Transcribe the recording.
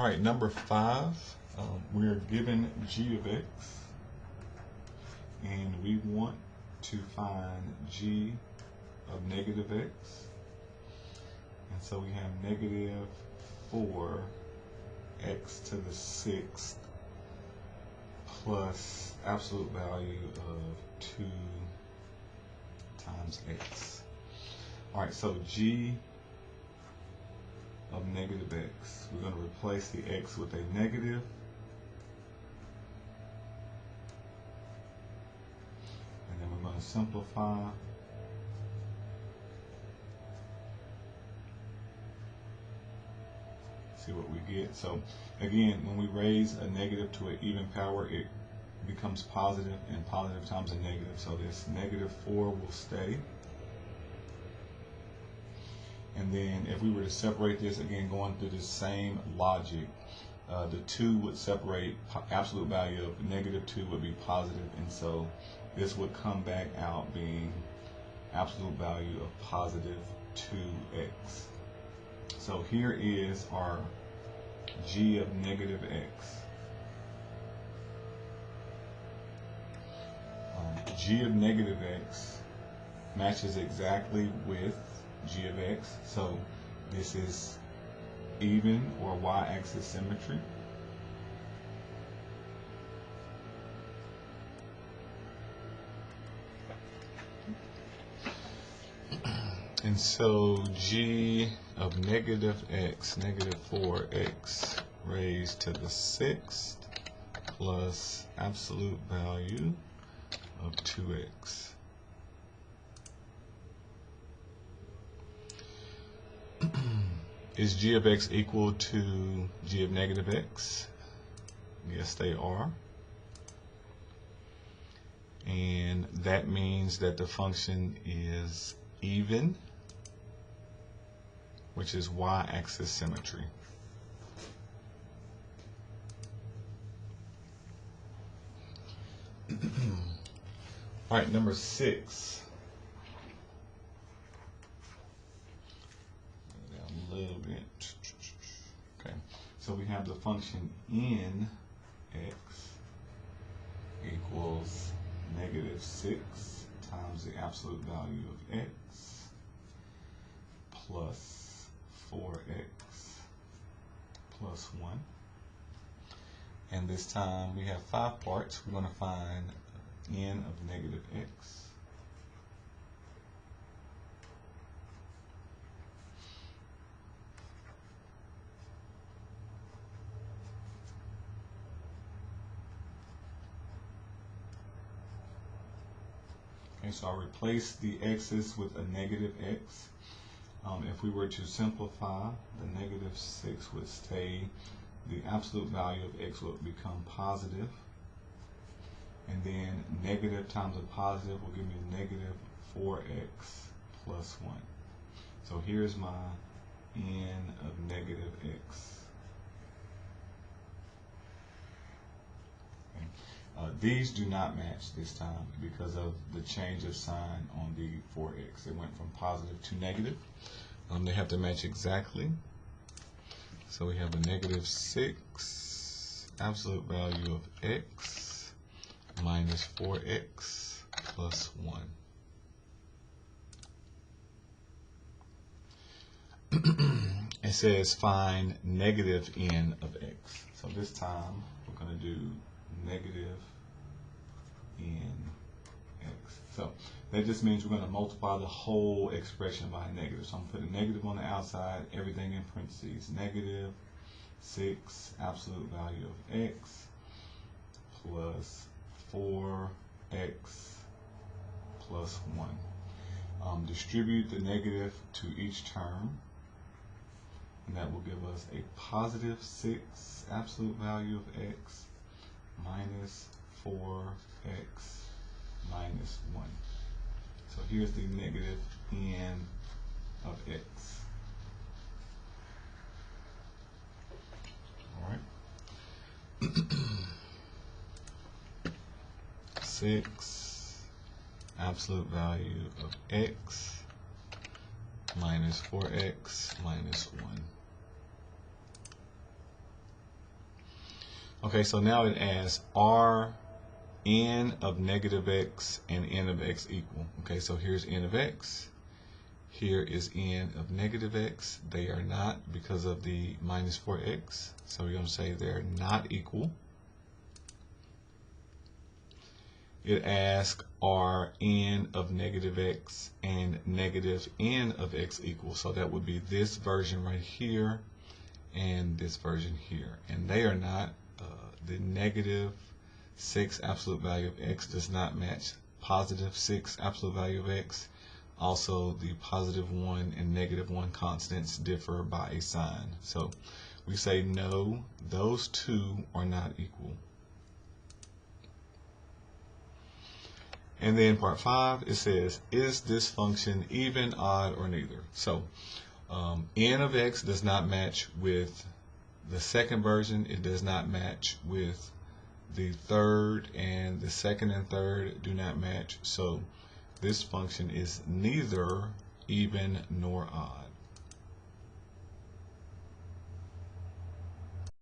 right, number 5, we are given g of x, and we want to find g of negative x. And so we have negative 4x to the 6th plus absolute value of 2 times x. Alright, so g of negative x, we're going to replace the x with a negative, and then we're going to simplify. See what we get. So again, when we raise a negative to an even power, it becomes positive, and positive times a negative. So this negative 4 will stay. And then if we were to separate this, again going through the same logic, the 2 would separate, absolute value of negative 2 would be positive, and so this would come back out being absolute value of positive 2x. So here is our g of negative x. G of negative x matches exactly with g of x, so this is even or y-axis symmetry. And so g of negative x, negative 4x raised to the 6th plus absolute value of 2x. Is g of x equal to g of negative x? Yes, they are. And that means that the function is even, which is y-axis symmetry. All right, number 6. Down a little bit. Okay, so we have the function n x equals negative 6 times the absolute value of x plus 4x plus 1. And this time we have 5 parts. We're going to find n of negative x. Okay, so I'll replace the x's with a negative x. If we were to simplify, the negative 6 would stay. The absolute value of x will become positive. And then negative times a positive will give me negative 4x plus 1. So here's my n of negative x. Okay. These do not match this time because of the change of sign on the 4x. It went from positive to negative. They have to match exactly. So we have a negative 6 absolute value of x minus 4x plus 1. It says find negative n of x. So this time we're going to do negative n x. So that just means we're going to multiply the whole expression by a negative. So I'm going to put a negative on the outside, everything in parentheses. Negative 6 absolute value of x plus 4x plus 1. Distribute the negative to each term, and that will give us a positive 6 absolute value of x minus 4x minus 1. So here's the negative n of x. All right. 6 absolute value of x minus 4x minus 1. Okay, so now it asks, are n of negative x and n of x equal? Okay, so here's n of x. Here is n of negative x. They are not because of the minus 4x. So we're going to say they're not equal. It asks, are n of negative x and negative n of x equal? So that would be this version right here and this version here. And they are not. The negative 6 absolute value of x does not match positive 6 absolute value of x. Also, the positive 1 and negative 1 constants differ by a sign. So we say no, those two are not equal. And then part 5, it says, is this function even, odd, or neither? So n of x does not match with the second version. It does not match with the third, and the second and third do not match. So this function is neither even nor odd.